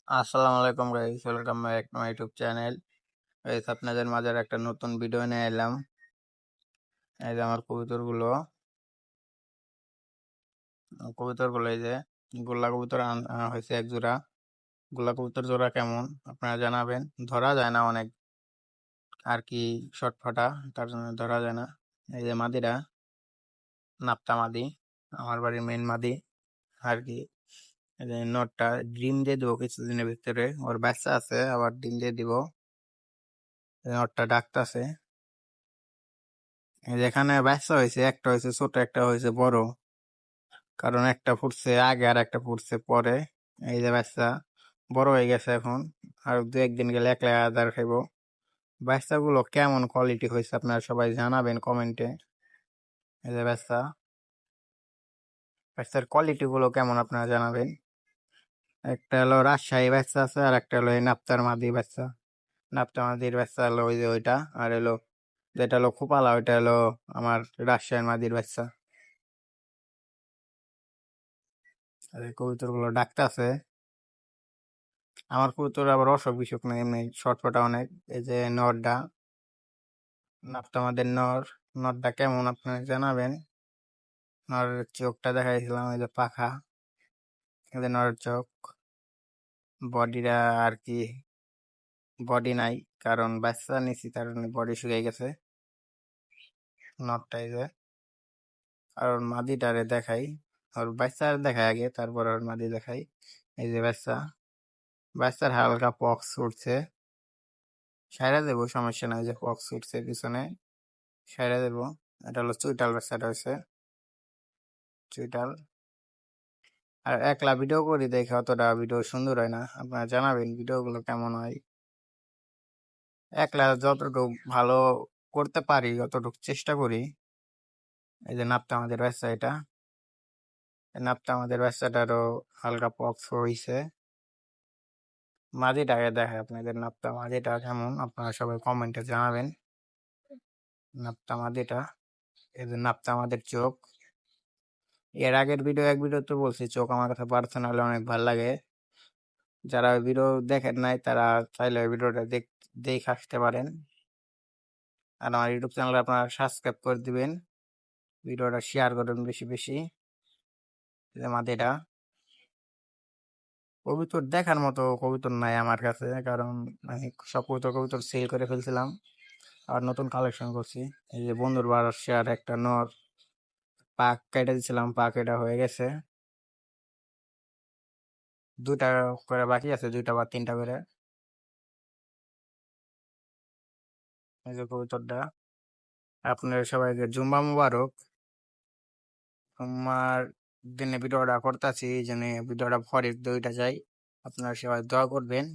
আসসালামু আলাইকুম guys, welcome back to my YouTube channel. Guys, আপনাদের মাঝে একটা নতুন ভিডিও নিয়ে এলাম। এই যে আমার কবুতরগুলো এই যে গোল্লা কবুতর আনা হয়েছে এক জোড়া। গোল্লা কবুতর জোড়া কেমন আপনারা জানাবেন। ধরা যায় না অনেক আর কি, শর্টফাটা, তার জন্য ধরা যায় না। এই যে মাদিরা, নাপ্তা মাদি, আমার বাড়ির মেন মাদি আর কি। এই যে নটটা ডিম দিয়ে দিব কিছুদিনের ভিতরে, ওর বাচ্চা আছে, আবার ডিম দিয়ে দিব। নটটা ডাকতাছে। যেখানে বাচ্চা হয়েছে, একটা হয়েছে ছোট, একটা হয়েছে বড়। কারণ একটা ফুটছে আগে আর একটা ফুটছে পরে। এই যে বাচ্চা বড় হয়ে গেছে এখন, আর দু একদিন গেলে একলা আদার খাইবো। বাচ্চাগুলো কেমন কোয়ালিটি হয়েছে আপনারা সবাই জানাবেন কমেন্টে। এই যে বাচ্চার কোয়ালিটি গুলো কেমন আপনারা জানাবেন। একটা হলো রাজশাহী বাচ্চা আছে, আর একটা হলো এই নাপ্তার মাদি বাচ্চা। নাপ্তার মাদির বাচ্চা হলো ওই যে ওইটা, আর হলো যেটা হলো খোপালা, ওইটা হলো আমার রাজশাহীর মাদির বাচ্চা। আর এই কবুতর গুলো ডাকতে আছে। আমার কবুতর আবার অসুখ বিসুখ নেই, এমনি ছটফটা অনেক। এই যে নরটা, নাপটা আমাদের নরটা কেমন আপনারা জানাবেন। নরের চোখটা দেখাইছিলাম, এই যে পাখা, এই যে নরের চোখ। বডিটা আর কি, বডি নাই, কারণ বাচ্চা নিছি তার বডি শুকিয়ে গেছে। নরটা এই যে, আর ওর মাদিটারে দেখাই, ওর বাচ্চা দেখাই আগে, তারপর ওর মাদি দেখাই। এই যে বাচ্চার হালকা পক্স উঠছে, সাইরা দেবো, সমস্যা নাই। যে পক্স উঠছে পিছনে, সাইরা দেবো। এটা হলো চুইটাল বাচ্চাটা হয়েছে, চুইটাল। আর একলা ভিডিও করি দেখে অতটা ভিডিও সুন্দর হয় না, আপনারা জানাবেন ভিডিও গুলো কেমন হয়। একলা যতটুকু ভালো করতে পারি অতটুকু চেষ্টা করি। এই যে নাপতা আমাদের বাচ্চা, এটা নাপতা আমাদের বাচ্চাটারও হালকা পক্স হইছে। মাঝিটাকে দেখে আপনাদের, নাপতা মাঝিটা কেমন আপনারা সবাই কমেন্টে জানাবেন। নাপতা মাঝিটা, এই যে নাপতা আমাদের চোখ। এর আগের এক ভিডিও তো বলছি চোখ আমার কাছে পার্সোনালি অনেক ভালো লাগে। যারা ভিডিও দেখেন নাই তারা চাইলে ভিডিওটা দেখে আসতে পারেন। আর আমার ইউটিউব চ্যানেল আপনারা সাবস্ক্রাইব করে দিবেন, ভিডিওটা শেয়ার করবেন বেশি বেশি। মাদিটা কবুতর দেখার মতো কবুতর নাই আমার কাছে, কারণ আমি সব কবুতর সেল করে ফেলছিলাম, আর নতুন কালেকশন করছি। এই যে বন্ধুর বাসার একটা নর, পাক কেটে দিছিলাম, পাক এটা হয়ে গেছে। দুইটা করে বাকি আছে, দুইটা বা তিনটা করে। এই যে কবুতরটা। আপনার সবাইকে জুম্মা মুবারক। আমার দিনে ভিডিওটা করতেছি, এই জন্য ভিডিওটা ভরে দুইটা চাই, আপনারা সবাই দোয়া করবেন।